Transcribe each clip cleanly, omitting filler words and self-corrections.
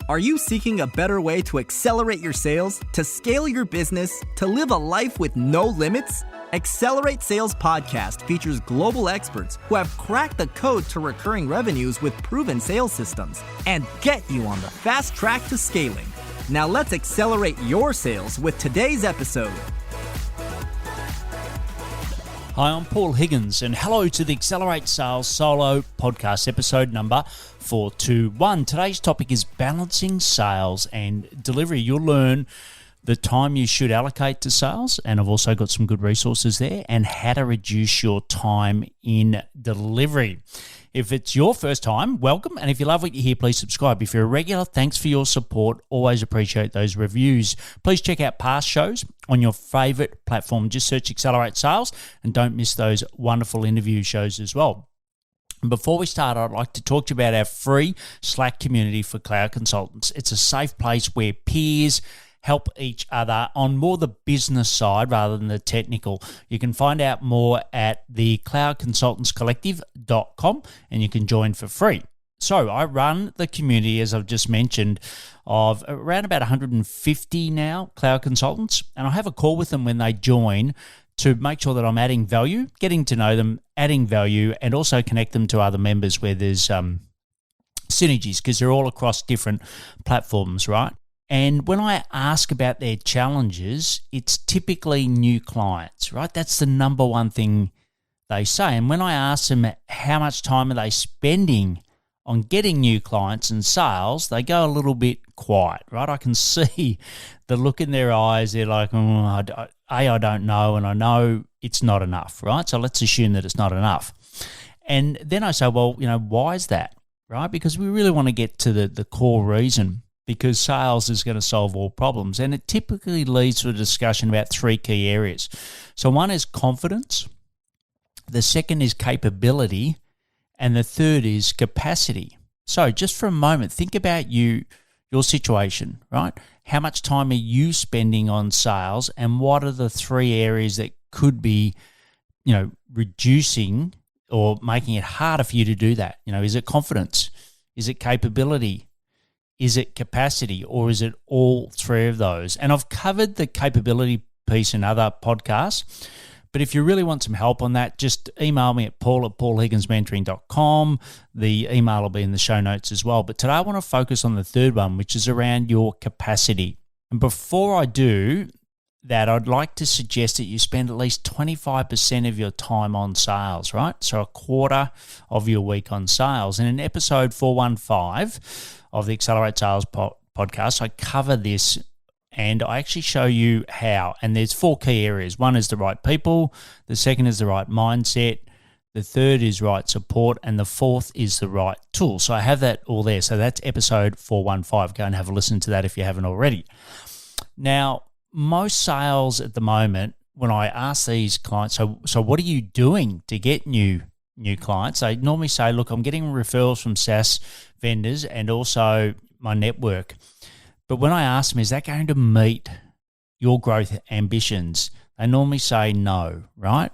Are you seeking a better way to accelerate your sales, to scale your business, to live a life with no limits? Accelerate Sales Podcast features global experts who have cracked the code to recurring revenues with proven sales systems and get you on the fast track to scaling. Now let's accelerate your sales with today's episode. Hi, I'm Paul Higgins, and hello to the Accelerate Sales Solo Podcast, episode number 421. Today's topic is balancing sales and delivery. You'll learn the time you should allocate to sales, and I've also got some good resources there, and how to reduce your time in delivery. If it's your first time, welcome, and if you love what you hear, please subscribe. If you're a regular, thanks for your support. Always appreciate those reviews. Please check out past shows on your favorite platform. Just search Accelerate Sales, and don't miss those wonderful interview shows as well. Before we start, I'd like to talk to you about our free Slack community for cloud consultants. It's a safe place where peers help each other on more the business side rather than the technical. You can find out more at the cloudconsultantscollective.com, and you can join for free. So I run the community, as I've just mentioned, of around about 150 now cloud consultants, and I have a call with them when they join to make sure that I'm adding value, getting to know them, adding value, and also connect them to other members where there's synergies, because they're all across different platforms, right? And when I ask about their challenges, it's typically new clients, right? That's the number one thing they say. And when I ask them how much time are they spending on getting new clients and sales, they go a little bit quiet, right? I can see the look in their eyes. They're like, I don't know, and I know it's not enough, right? So let's assume that it's not enough. And then I say, well, why is that, right? Because we really want to get to the core reason, because sales is going to solve all problems. And it typically leads to a discussion about three key areas. So one is confidence, the second is capability, and the third is capacity. So just for a moment, think about your situation, right? How much time are you spending on sales, and what are the three areas that could be, reducing or making it harder for you to do that? Is it confidence? Is it capability? Is it capacity, or is it all three of those? And I've covered the capability piece in other podcasts, but if you really want some help on that, just email me at paul@paulhigginsmentoring.com. The email will be in the show notes as well. But today I want to focus on the third one, which is around your capacity. And before I do that, I'd like to suggest that you spend at least 25% of your time on sales, right? So a quarter of your week on sales. And in episode 415 of the Accelerate Sales podcast, I cover this, and I actually show you how. And there's four key areas. One is the right people. The second is the right mindset. The third is right support. And the fourth is the right tool. So I have that all there. So that's episode 415. Go and have a listen to that if you haven't already. Now, most sales at the moment, when I ask these clients, so what are you doing to get new clients? They normally say, look, I'm getting referrals from SaaS vendors and also my network. But when I ask them, is that going to meet your growth ambitions? They normally say no, right?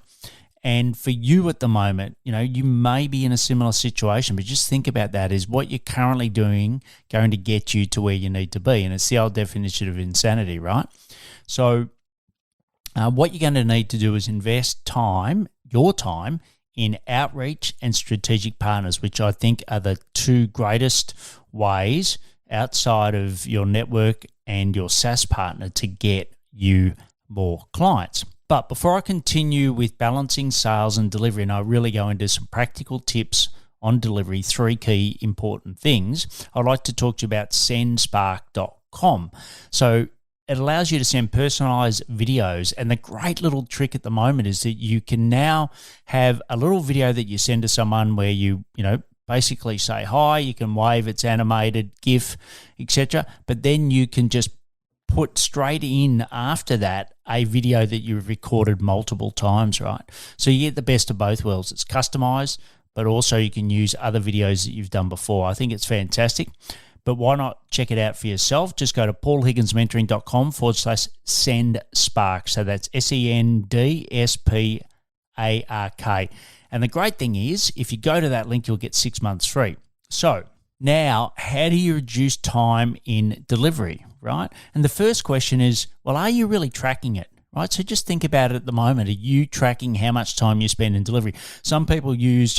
And for you at the moment, you may be in a similar situation, but just think about that. Is what you're currently doing going to get you to where you need to be? And it's the old definition of insanity, right? So what you're going to need to do is invest your time, in outreach and strategic partners, which I think are the two greatest ways outside of your network and your SaaS partner to get you more clients. But before I continue with balancing sales and delivery, and I really go into some practical tips on delivery, three key important things, I'd like to talk to you about sendspark.com. So it allows you to send personalized videos, and the great little trick at the moment is that you can now have a little video that you send to someone where you basically say hi, you can wave, it's animated, GIF, etc. But then you can just put straight in after that a video that you've recorded multiple times, right? So you get the best of both worlds. It's customized, but also you can use other videos that you've done before. I think it's fantastic. But why not check it out for yourself? Just go to paulhigginsmentoring.com/sendspark. So that's SENDSPARK. And the great thing is, if you go to that link, you'll get 6 months free. So Now, how do you reduce time in delivery, right? And the first question is, well, are you really tracking it? Right, so just think about it at the moment. Are you tracking how much time you spend in delivery? Some people use,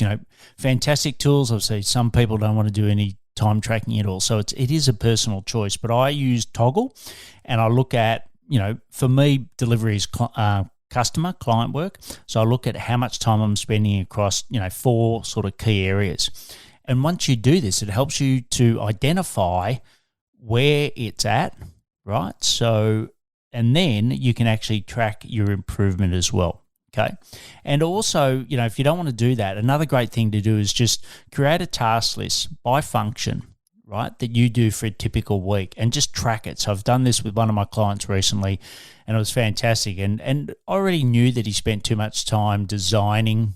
fantastic tools. Obviously, some people don't want to do any time tracking at all. So it is a personal choice. But I use Toggl, and I look at, for me, delivery is customer, client work. So I look at how much time I'm spending across, 4 sort of key areas. And once you do this, it helps you to identify where it's at, right? So, and then you can actually track your improvement as well, okay? And also, if you don't want to do that, another great thing to do is just create a task list by function, right, that you do for a typical week and just track it. So I've done this with one of my clients recently, and it was fantastic. And I already knew that he spent too much time designing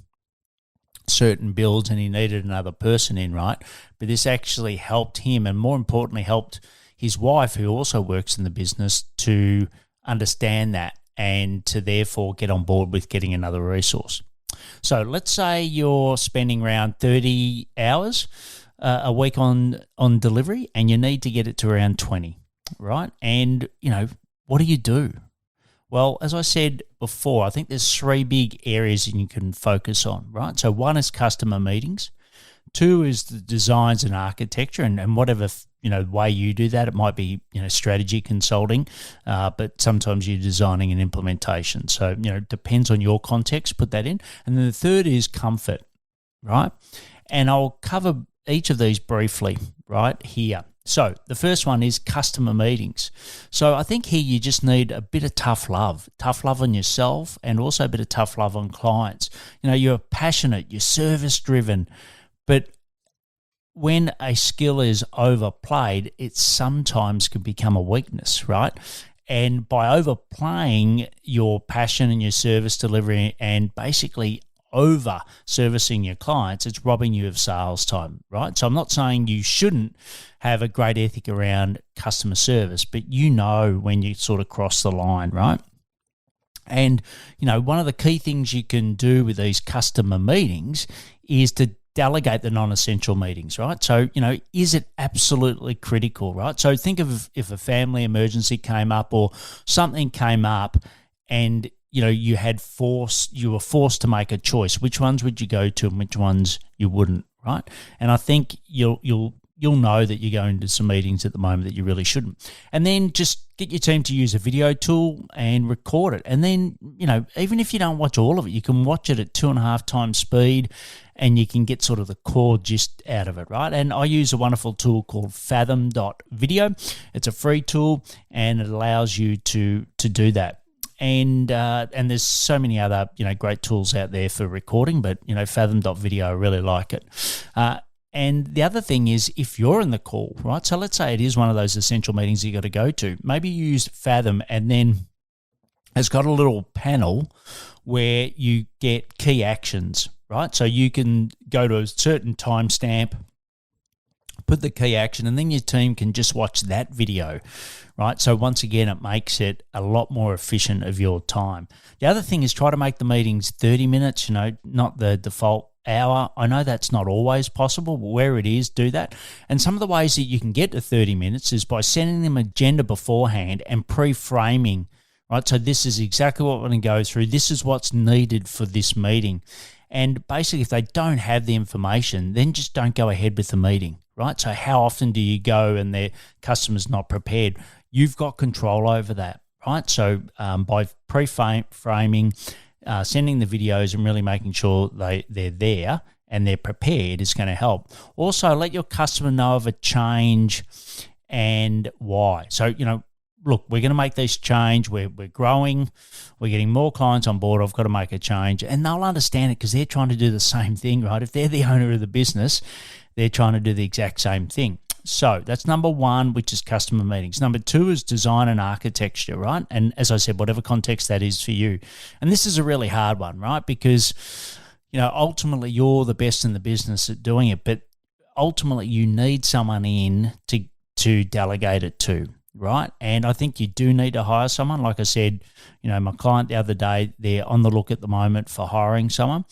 certain builds and he needed another person in, right? But this actually helped him, and more importantly, helped his wife, who also works in the business, to understand that and to therefore get on board with getting another resource. So let's say you're spending around 30 hours a week on delivery, and you need to get it to around 20, right? And, what do you do? Well, as I said before, I think there's 3 big areas that you can focus on, right? So 1 is customer meetings. 2 is the designs and architecture, and whatever way you do that. It might be strategy consulting, but sometimes you're designing an implementation. So it depends on your context. Put that in, and then the 3rd is comfort, right? And I'll cover each of these briefly right here. So the first one is customer meetings. So I think here you just need a bit of tough love on yourself, and also a bit of tough love on clients. You're passionate, you're service driven, but when a skill is overplayed, it sometimes can become a weakness, right? And by overplaying your passion and your service delivery and basically over servicing your clients, it's robbing you of sales time, right? So I'm not saying you shouldn't have a great ethic around customer service, but when you sort of cross the line, right? And, one of the key things you can do with these customer meetings is to delegate the non-essential meetings, right? So, is it absolutely critical, right? So think of if a family emergency came up or something came up and, you were forced to make a choice. Which ones would you go to and which ones you wouldn't, right? And I think you'll know that you're going to some meetings at the moment that you really shouldn't. And then just get your team to use a video tool and record it. And then, even if you don't watch all of it, you can watch it at 2.5 times speed, and you can get sort of the core gist out of it, right? And I use a wonderful tool called Fathom.video. It's a free tool, and it allows you to do that. And there's so many other, great tools out there for recording, but, Fathom.video, I really like it. And the other thing is, if you're in the call, right? So let's say it is one of those essential meetings you got to go to. Maybe you use Fathom, and then it's got a little panel where you get key actions, right? So you can go to a certain timestamp, put the key action, and then your team can just watch that video, right? So once again, it makes it a lot more efficient of your time. The other thing is try to make the meetings 30 minutes, not the default hour. I know that's not always possible, but where it is, do that. And some of the ways that you can get to 30 minutes is by sending them an agenda beforehand and pre-framing, right? So this is exactly what we're going to go through. This is what's needed for this meeting. And basically, if they don't have the information, then just don't go ahead with the meeting, right? So how often do you go and their customer's not prepared? You've got control over that, right? So by pre-framing, sending the videos and really making sure they're there and they're prepared is going to help. Also, let your customer know of a change and why. So, look, we're going to make this change. We're growing. We're getting more clients on board. I've got to make a change. And they'll understand it because they're trying to do the same thing, right? If they're the owner of the business, they're trying to do the exact same thing. So that's number 1, which is customer meetings. Number 2 is design and architecture, right? And as I said, whatever context that is for you. And this is a really hard one, right? Because, ultimately you're the best in the business at doing it, but ultimately you need someone in to delegate it to, right? And I think you do need to hire someone. Like I said, my client the other day, they're on the look at the moment for hiring someone.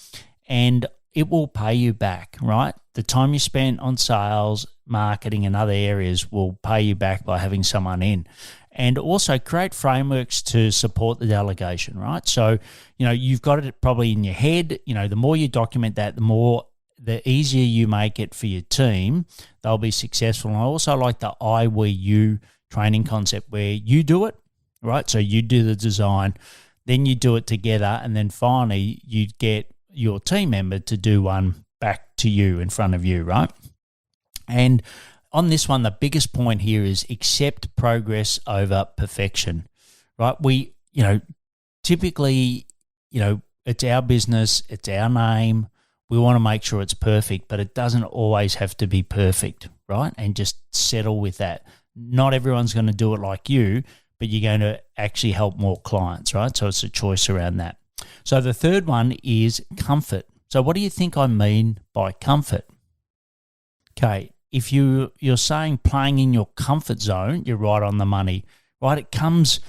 And it will pay you back, right? The time you spent on sales, marketing, and other areas will pay you back by having someone in. And also create frameworks to support the delegation, right? So, you've got it probably in your head. The more you document that, the easier you make it for your team, they'll be successful. And I also like the I, we, you training concept where you do it, right? So you do the design, then you do it together, and then finally you get your team member to do one back to you in front of you, right? And on this one, the biggest point here is accept progress over perfection, right? We, typically, it's our business, it's our name. We want to make sure it's perfect, but it doesn't always have to be perfect, right? And just settle with that. Not everyone's going to do it like you, but you're going to actually help more clients, right? So it's a choice around that. So the third one is comfort. So what do you think I mean by comfort? Okay, if you're saying playing in your comfort zone, you're right on the money, right? It comes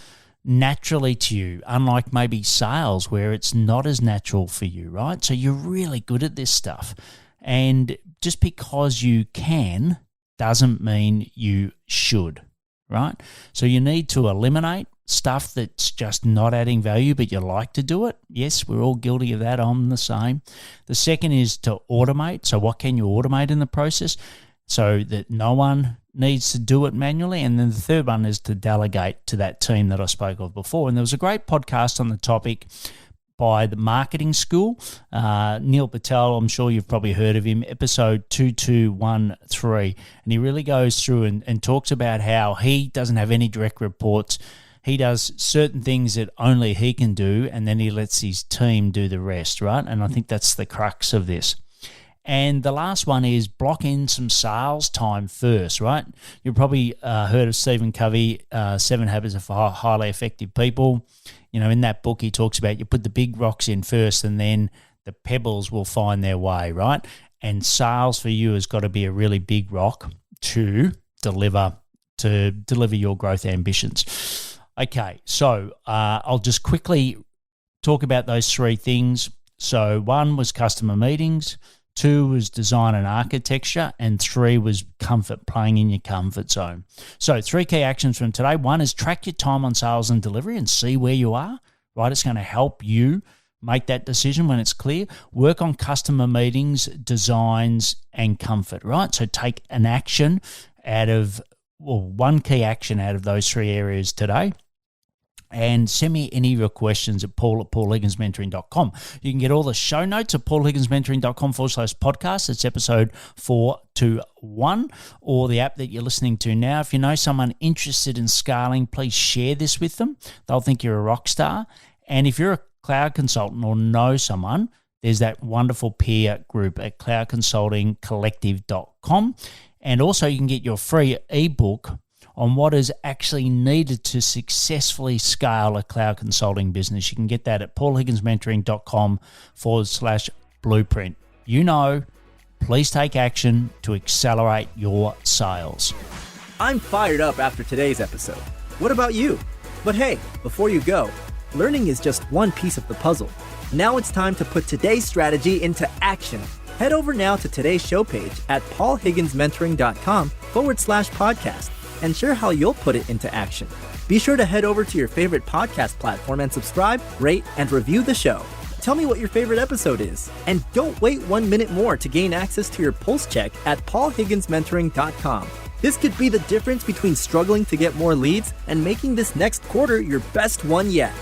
naturally to you, unlike maybe sales where it's not as natural for you, right? So you're really good at this stuff. And just because you can doesn't mean you should, right? So you need to eliminate stuff that's just not adding value, but you like to do it. Yes, we're all guilty of that. I'm the same. The second is to automate. So what can you automate in the process so that no one needs to do it manually? And then the third one is to delegate to that team that I spoke of before. And there was a great podcast on the topic by the Marketing School. Neil Patel, I'm sure you've probably heard of him, episode 2213. And he really goes through and talks about how he doesn't have any direct reports. He does certain things that only he can do, and then he lets his team do the rest, right? And I think that's the crux of this. And the last one is block in some sales time first, right? You've probably heard of Stephen Covey, 7 Habits of Highly Effective People. In that book, he talks about you put the big rocks in first and then the pebbles will find their way, right? And sales for you has got to be a really big rock to deliver your growth ambitions. Okay, so I'll just quickly talk about those 3 things. So 1 was customer meetings, 2 was design and architecture, and 3 was comfort, playing in your comfort zone. So 3 key actions from today. 1 is track your time on sales and delivery and see where you are, right? It's going to help you make that decision when it's clear. Work on customer meetings, designs, and comfort, right? So take an action one key action out of those 3 areas today. And send me any of your questions at paul@paulhigginsmentoring.com. You can get all the show notes at paulhigginsmentoring.com/podcast. It's episode 421, or the app that you're listening to now. If you know someone interested in scaling, please share this with them. They'll think you're a rock star. And if you're a cloud consultant or know someone, there's that wonderful peer group at cloudconsultingcollective.com. And also you can get your free ebook on what is actually needed to successfully scale a cloud consulting business. You can get that at paulhigginsmentoring.com/blueprint. Please take action to accelerate your sales. I'm fired up after today's episode. What about you? But hey, before you go, learning is just one piece of the puzzle. Now it's time to put today's strategy into action. Head over now to today's show page at paulhigginsmentoring.com/podcast. and share how you'll put it into action. Be sure to head over to your favorite podcast platform and subscribe, rate, and review the show. Tell me what your favorite episode is. And don't wait 1 minute more to gain access to your pulse check at paulhigginsmentoring.com. This could be the difference between struggling to get more leads and making this next quarter your best one yet.